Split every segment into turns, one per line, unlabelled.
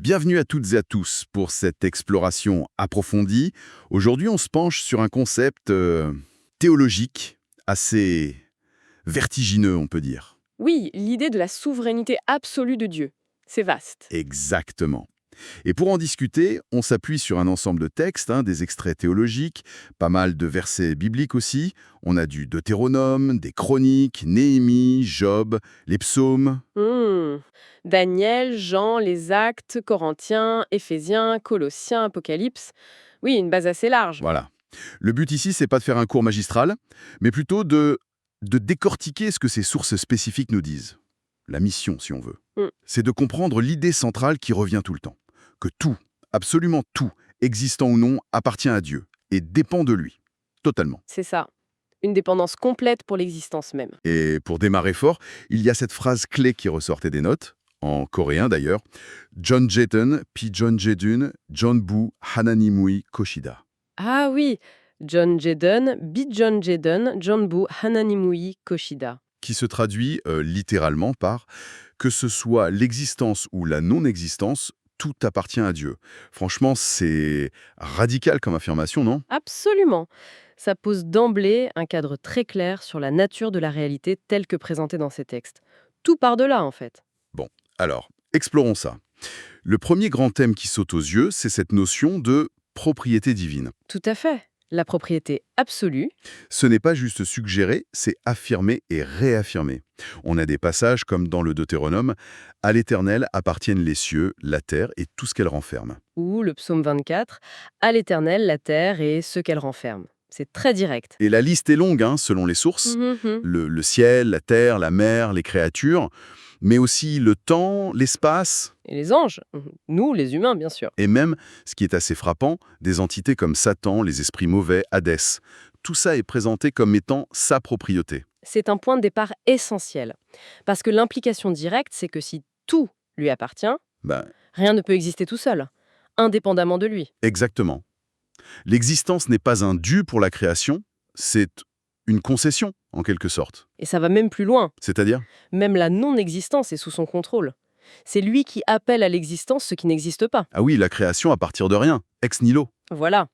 Bienvenue à toutes et à tous pour cette exploration approfondie. Aujourd'hui, on se penche sur un concept théologique assez vertigineux, on peut dire.
Oui, l'idée de la souveraineté absolue de Dieu. C'est vaste.
Exactement. Et pour en discuter, on s'appuie sur un ensemble de textes, des extraits théologiques, pas mal de versets bibliques aussi. On a du Deutéronome, des Chroniques, Néhémie, Job, les psaumes.
Hmm. Daniel, Jean, les Actes, Corinthiens, Éphésiens, Colossiens, Apocalypse. Oui, une base assez large.
Voilà. Le but ici, c'est pas de faire un cours magistral, mais plutôt de décortiquer ce que ces sources spécifiques nous disent. La mission, si on veut.
Hmm.
C'est de comprendre l'idée centrale qui revient tout le temps. Que tout, absolument tout, existant ou non, appartient à Dieu et dépend de lui. Totalement.
C'est ça. Une dépendance complète pour l'existence même.
Et pour démarrer fort, il y a cette phrase clé qui ressortait des notes, en coréen d'ailleurs. John Jeton, Pi John Jedun, John Bu, Hananimui Koshida.
Ah oui, John Jedon, John Jedon, John Bu, Hananimui, Koshida.
Qui se traduit littéralement par « que ce soit l'existence ou la non-existence, tout appartient à Dieu ». Franchement, c'est radical comme affirmation, non?
Absolument. Ça pose d'emblée un cadre très clair sur la nature de la réalité telle que présentée dans ces textes. Tout part de là, en fait.
Bon, alors, explorons ça. Le premier grand thème qui saute aux yeux, c'est cette notion de propriété divine.
Tout à fait. La propriété absolue.
Ce n'est pas juste suggérer, c'est affirmer et réaffirmer. On a des passages comme dans le Deutéronome, « À l'Éternel appartiennent les cieux, la terre et tout ce qu'elle renferme ».
Ou le psaume 24, à l'Éternel la terre et ce qu'elle renferme. C'est très direct.
Et la liste est longue, selon les sources.
Mhm.
Le ciel, la terre, la mer, les créatures, mais aussi le temps, l'espace,
Et les anges. Nous, les humains, bien sûr.
et même, ce qui est assez frappant, des entités comme Satan, les esprits mauvais, Hadès. Tout ça est présenté comme étant sa propriété.
C'est un point de départ essentiel. Parce que l'implication directe, c'est que si tout lui appartient,
Ben,
rien ne peut exister tout seul, indépendamment de lui.
exactement. L'existence n'est pas un dû pour la création, c'est une concession, en quelque sorte.
Et ça va même plus loin.
C'est-à-dire?
Même la non-existence est sous son contrôle. C'est lui qui appelle à l'existence ce qui n'existe pas.
Ah oui, la création à partir de rien, ex nihilo.
Voilà.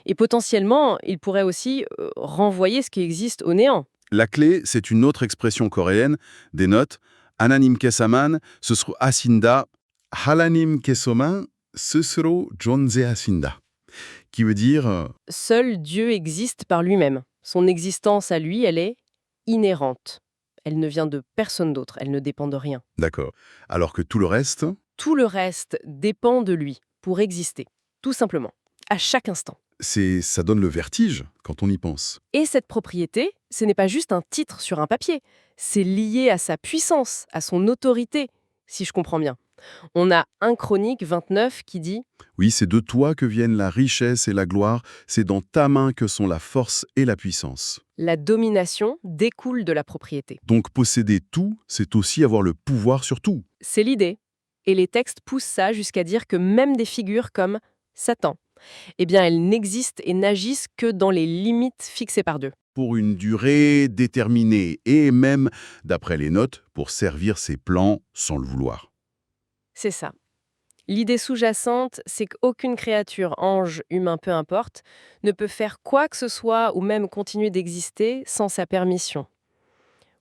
Et potentiellement, il pourrait aussi renvoyer ce qui existe au néant.
La clé, c'est une autre expression coréenne, des notes. Ananim kesaman, sesro asinda, halanim kesoman, sesro jonze asinda. Qui veut dire,
Seul Dieu existe par lui-même. Son existence à lui, elle est inhérente. Elle ne vient de personne d'autre, elle ne dépend de rien.
d'accord, alors que tout le reste,
Tout le reste dépend de lui pour exister, tout simplement, à chaque instant.
ça donne le vertige quand on y pense.
Et cette propriété, ce n'est pas juste un titre sur un papier, c'est lié à sa puissance, à son autorité, si je comprends bien. On a 1 Chronique 29 qui dit
Oui, c'est de toi que viennent la richesse et la gloire, c'est dans ta main que sont la force et la puissance.
« La domination découle de la propriété
Donc posséder tout, c'est aussi avoir le pouvoir sur tout. ».
C'est l'idée. Et les textes poussent ça jusqu'à dire que même des figures comme Satan, eh bien elles n'existent et n'agissent que dans les limites fixées par Dieu.
Pour une durée déterminée et même, d'après les notes, pour servir ses plans sans le vouloir.
C'est ça. L'idée sous-jacente, c'est qu'aucune créature, ange, humain, peu importe, ne peut faire quoi que ce soit ou même continuer d'exister sans sa permission.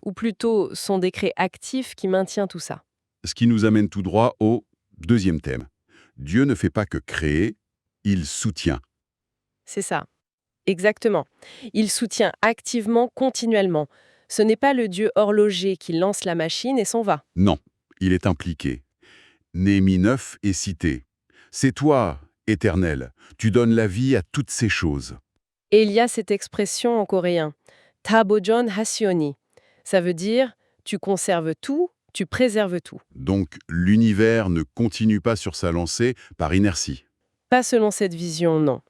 Ou plutôt son décret actif qui maintient tout ça.
Ce qui nous amène tout droit au deuxième thème. Dieu ne fait pas que créer, il soutient.
C'est ça. Exactement. Il soutient activement, continuellement. Ce n'est pas le Dieu horloger qui lance la machine et s'en va.
Non, il est impliqué. Néhémie 9 est cité. C'est toi, Éternel, tu donnes la vie à toutes ces choses.
Et il y a cette expression en coréen, Tabojon Hasioni. Ça veut dire tu conserves tout, tu préserves tout.
Donc l'univers ne continue pas sur sa lancée par inertie.
Pas selon cette vision, non.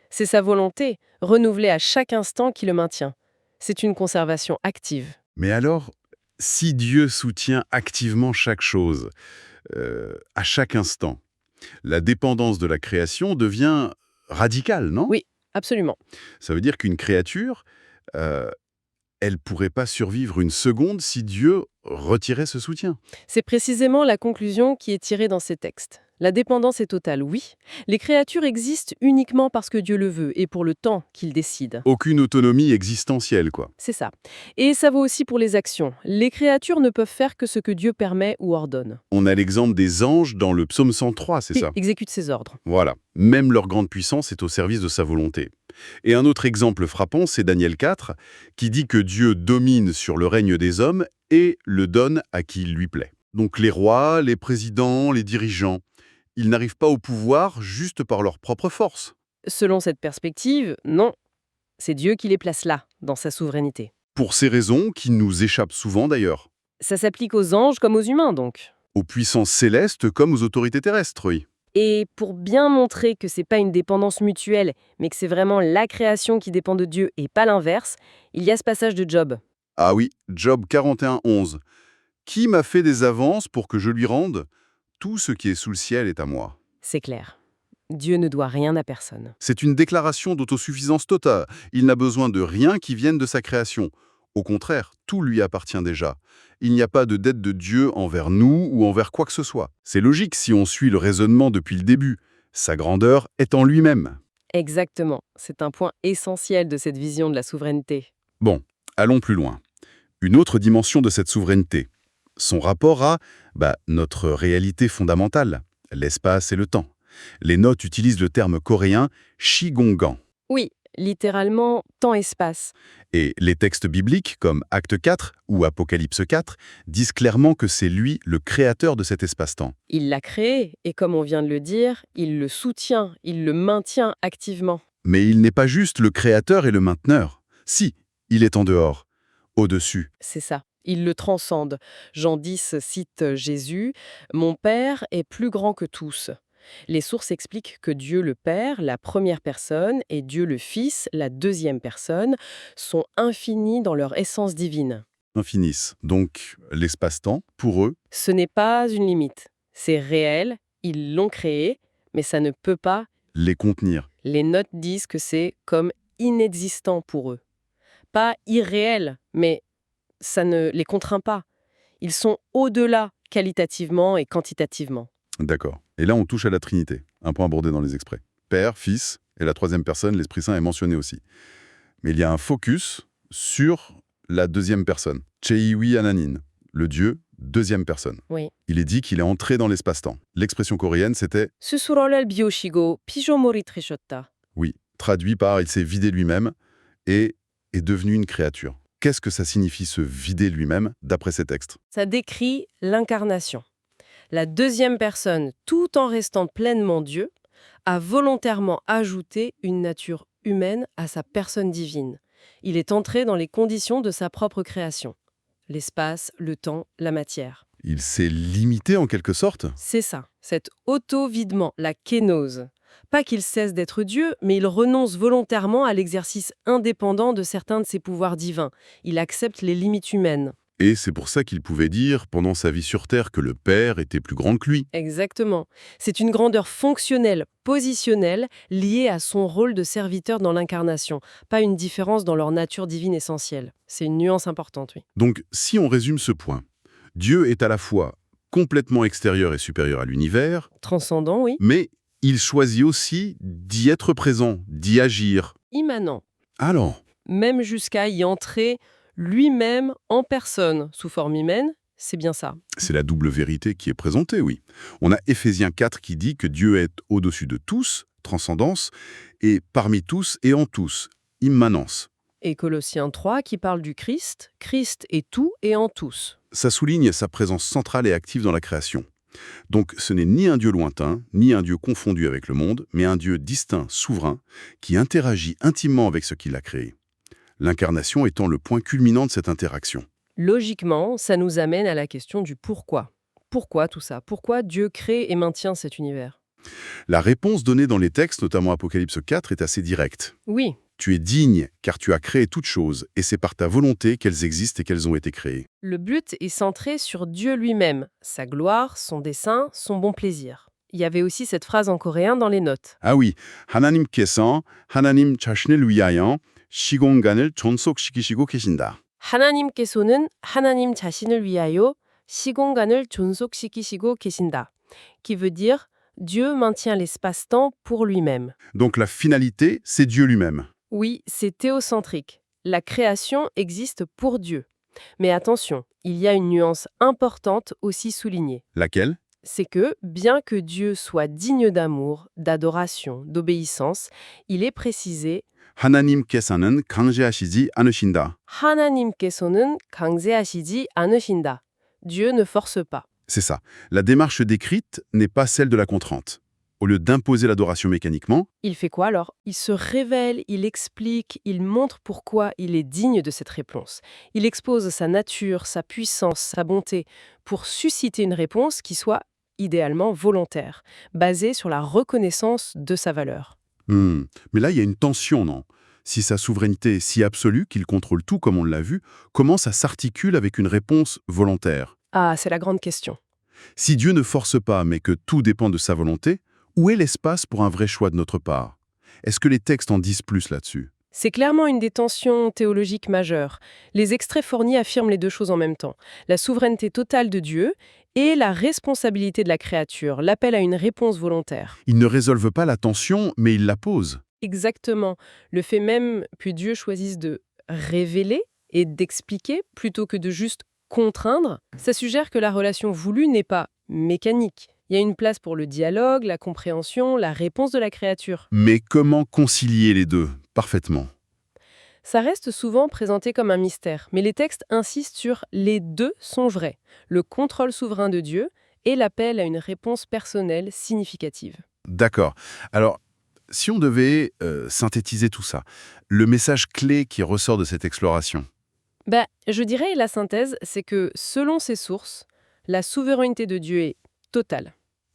C'est sa volonté, renouvelée à chaque instant, qui le maintient. C'est une conservation active.
Mais alors, si Dieu soutient activement chaque chose, à chaque instant, la dépendance de la création devient radicale, non?
Oui, absolument.
Ça veut dire qu'une créature, euh, elle pourrait pas survivre une seconde si Dieu retirait ce soutien.
C'est précisément la conclusion qui est tirée dans ces textes. La dépendance est totale, oui. Les créatures existent uniquement parce que Dieu le veut et pour le temps qu'il décide.
Aucune autonomie existentielle, quoi.
C'est ça. Et ça vaut aussi pour les actions. Les créatures ne peuvent faire que ce que Dieu permet ou ordonne.
On a l'exemple des anges dans le psaume 103, c'est
Et
ça?
exécute ses ordres.
Voilà. Même leur grande puissance est au service de sa volonté. Et un autre exemple frappant, c'est Daniel 4, qui dit que Dieu domine sur le règne des hommes et le donne à qui il lui plaît. Donc les rois, les présidents, les dirigeants, ils n'arrivent pas au pouvoir juste par leur propre force.
Selon cette perspective, non. C'est Dieu qui les place là, dans sa souveraineté.
Pour ces raisons qui nous échappent souvent d'ailleurs.
Ça s'applique aux anges comme aux humains, donc.
Aux puissances célestes comme aux autorités terrestres, oui.
Et pour bien montrer que c'est pas une dépendance mutuelle, mais que c'est vraiment la création qui dépend de Dieu et pas l'inverse, il y a ce passage de Job.
Ah oui, Job 41:11. Qui m'a fait des avances pour que je lui rende? Tout ce qui est sous le ciel est à moi.
C'est clair. Dieu ne doit rien à personne.
C'est une déclaration d'autosuffisance totale. Il n'a besoin de rien qui vienne de sa création. Au contraire, tout lui appartient déjà. Il n'y a pas de dette de Dieu envers nous ou envers quoi que ce soit. C'est logique si on suit le raisonnement depuis le début. Sa grandeur est en lui-même.
Exactement. C'est un point essentiel de cette vision de la souveraineté.
Bon, allons plus loin. Une autre dimension de cette souveraineté. Son rapport à notre réalité fondamentale, l'espace et le temps. Les notes utilisent le terme coréen shigongan.
Oui, littéralement, temps-espace.
Et les textes bibliques, comme Acte 4 ou Apocalypse 4, disent clairement que c'est lui le créateur de cet espace-temps.
Il l'a créé, et comme on vient de le dire, il le soutient, il le maintient activement.
Mais il n'est pas juste le créateur et le mainteneur. Si, il est en dehors, au-dessus.
C'est ça. Il le transcende. Jean 10 cite Jésus, « Mon Père est plus grand que tous ». Les sources expliquent que Dieu le Père, la première personne, et Dieu le Fils, la deuxième personne, sont infinis dans leur essence divine.
Infinis. Donc, l'espace-temps, pour eux,
Ce n'est pas une limite. C'est réel, ils l'ont créé, mais ça ne peut pas.
les contenir.
Les notes disent que c'est comme inexistant pour eux. Pas irréel, mais ça ne les contraint pas. Ils sont au-delà qualitativement et quantitativement.
D'accord. Et là, on touche à la Trinité, un point abordé dans les exprès. Père, Fils, et la troisième personne, l'Esprit Saint, est mentionné aussi. Mais il y a un focus sur la deuxième personne. Cheiwi Ananin, le Dieu, deuxième personne.
Oui.
Il est dit qu'il est entré dans l'espace-temps. L'expression coréenne, c'était
스스로를 비우시고 피조물이 되셨다.
oui, traduit par il s'est vidé lui-même et est devenu une créature. Qu'est-ce que ça signifie se vider lui-même d'après ces textes?
Ça décrit l'incarnation. La deuxième personne, tout en restant pleinement Dieu, a volontairement ajouté une nature humaine à sa personne divine. Il est entré dans les conditions de sa propre création. L'espace, le temps, la matière.
Il s'est limité en quelque sorte?
C'est ça, cet auto-videment, la kénose. Pas qu'il cesse d'être Dieu, mais il renonce volontairement à l'exercice indépendant de certains de ses pouvoirs divins. Il accepte les limites humaines.
Et c'est pour ça qu'il pouvait dire, pendant sa vie sur Terre, que le Père était plus grand que lui.
Exactement. C'est une grandeur fonctionnelle, positionnelle, liée à son rôle de serviteur dans l'incarnation, pas une différence dans leur nature divine essentielle. C'est une nuance importante, oui.
Donc, si on résume ce point, Dieu est à la fois complètement extérieur et supérieur à l'univers,
Transcendant, oui.
mais il choisit aussi d'y être présent, d'y agir.
Immanent.
Alors,
Même jusqu'à y entrer lui-même en personne, sous forme humaine, c'est bien ça.
c'est la double vérité qui est présentée, oui. On a Éphésiens 4 qui dit que Dieu est au-dessus de tous, transcendance, et parmi tous et en tous, immanence.
Et Colossiens 3 qui parle du Christ, Christ est tout et en tous.
Ça souligne sa présence centrale et active dans la création. Donc ce n'est ni un Dieu lointain, ni un Dieu confondu avec le monde, mais un Dieu distinct, souverain, qui interagit intimement avec ce qu'il a créé. L'incarnation étant le point culminant de cette interaction.
Logiquement, ça nous amène à la question du pourquoi. Pourquoi tout ça? Pourquoi Dieu crée et maintient cet univers?
La réponse donnée dans les textes, notamment Apocalypse 4, est assez directe.
Oui,
Tu es digne, car tu as créé toutes choses, et c'est par ta volonté qu'elles existent et qu'elles ont été créées.
le but est centré sur Dieu lui-même, sa gloire, son dessein, son bon plaisir. Il y avait aussi cette phrase en coréen dans les notes.
Ah oui, 하나님께서 하나님 자신을 위하여 시공간을 존속시키시고 계신다.
하나님께서는 하나님 자신을 위하여 시공간을 존속시키시고 계신다. Qui veut dire Dieu maintient l'espace-temps pour lui-même.
Donc la finalité, c'est Dieu lui-même.
Oui, c'est théocentrique. La création existe pour Dieu. Mais attention, il y a une nuance importante aussi soulignée.
Laquelle?
C'est que, bien que Dieu soit digne d'amour, d'adoration, d'obéissance, il est précisé
하나님께서는 강제하시지 않으신다.
하나님께서는 강제하시지 않으신다. Dieu ne force pas.
C'est ça. La démarche décrite n'est pas celle de la contrainte. Au lieu d'imposer l'adoration mécaniquement,
Il fait quoi alors? Il se révèle, il explique, il montre pourquoi il est digne de cette réponse. Il expose sa nature, sa puissance, sa bonté, pour susciter une réponse qui soit idéalement volontaire, basée sur la reconnaissance de sa valeur.
Mais là, il y a une tension, non? Si sa souveraineté est si absolue qu'il contrôle tout comme on l'a vu, comment ça s'articule avec une réponse volontaire?
Ah, c'est la grande question.
Si Dieu ne force pas, mais que tout dépend de sa volonté, où est l'espace pour un vrai choix de notre part? Est-ce que les textes en disent plus là-dessus?
C'est clairement une des tensions théologiques majeures. Les extraits fournis affirment les deux choses en même temps. La souveraineté totale de Dieu et la responsabilité de la créature, l'appel à une réponse volontaire.
Ils ne résolvent pas la tension, mais ils la posent.
Exactement. Le fait même que Dieu choisisse de révéler et d'expliquer plutôt que de juste contraindre, ça suggère que la relation voulue n'est pas mécanique. Il y a une place pour le dialogue, la compréhension, la réponse de la créature.
Mais comment concilier les deux parfaitement?
Ça reste souvent présenté comme un mystère, mais les textes insistent sur les deux sont vrais, le contrôle souverain de Dieu et l'appel à une réponse personnelle significative.
D'accord. Alors, si on devait synthétiser tout ça, le message clé qui ressort de cette exploration,
Je dirais la synthèse, c'est que selon ces sources, la souveraineté de Dieu est totale,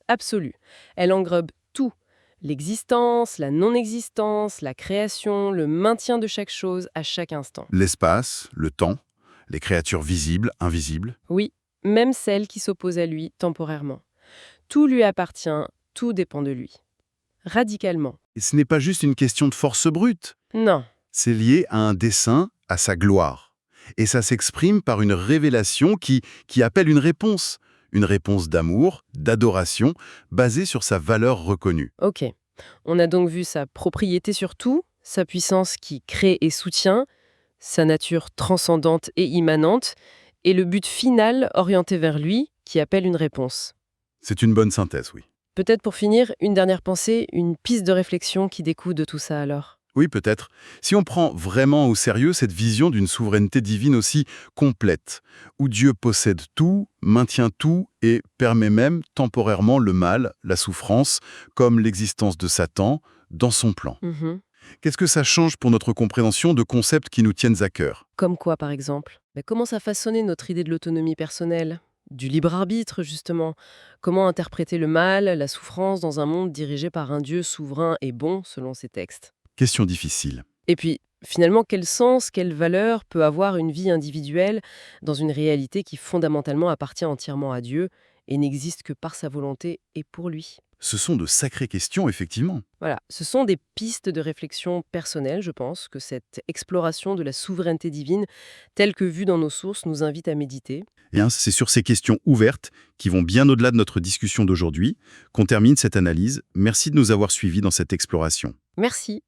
absolue. Elle englobe tout, l'existence, la non-existence, la création, le maintien de chaque chose à chaque instant.
l'espace, le temps, les créatures visibles, invisibles,
Oui, même celle qui s'oppose à lui temporairement. Tout lui appartient, tout dépend de lui. Radicalement.
et ce n'est pas juste une question de force brute,
Non.
c'est lié à un dessein, à sa gloire. Et ça s'exprime par une révélation qui appelle une réponse d'amour, d'adoration, basée sur sa valeur reconnue.
Ok. On a donc vu sa propriété sur tout, sa puissance qui crée et soutient, sa nature transcendante et immanente, et le but final orienté vers lui qui appelle une réponse.
C'est une bonne synthèse, oui.
Peut-être pour finir, une dernière pensée, une piste de réflexion qui découle de tout ça alors.
Oui, peut-être. Si on prend vraiment au sérieux cette vision d'une souveraineté divine aussi complète, où Dieu possède tout, maintient tout et permet même temporairement le mal, la souffrance, comme l'existence de Satan, dans son plan.
Mhm.
Qu'est-ce que ça change pour notre compréhension de concepts qui nous tiennent à cœur?
Comme quoi, par exemple? Comment ça façonner notre idée de l'autonomie personnelle? Du libre arbitre, justement. Comment interpréter le mal, la souffrance dans un monde dirigé par un Dieu souverain et bon, selon ces textes?
Question difficile.
Et puis, finalement, quel sens, quelle valeur peut avoir une vie individuelle dans une réalité qui fondamentalement appartient entièrement à Dieu et n'existe que par sa volonté et pour lui?
Ce sont de sacrées questions, effectivement.
Voilà, ce sont des pistes de réflexion personnelle, je pense, que cette exploration de la souveraineté divine, telle que vue dans nos sources, nous invite à méditer.
Et c'est sur ces questions ouvertes, qui vont bien au-delà de notre discussion d'aujourd'hui, qu'on termine cette analyse. Merci de nous avoir suivis dans cette exploration.
Merci.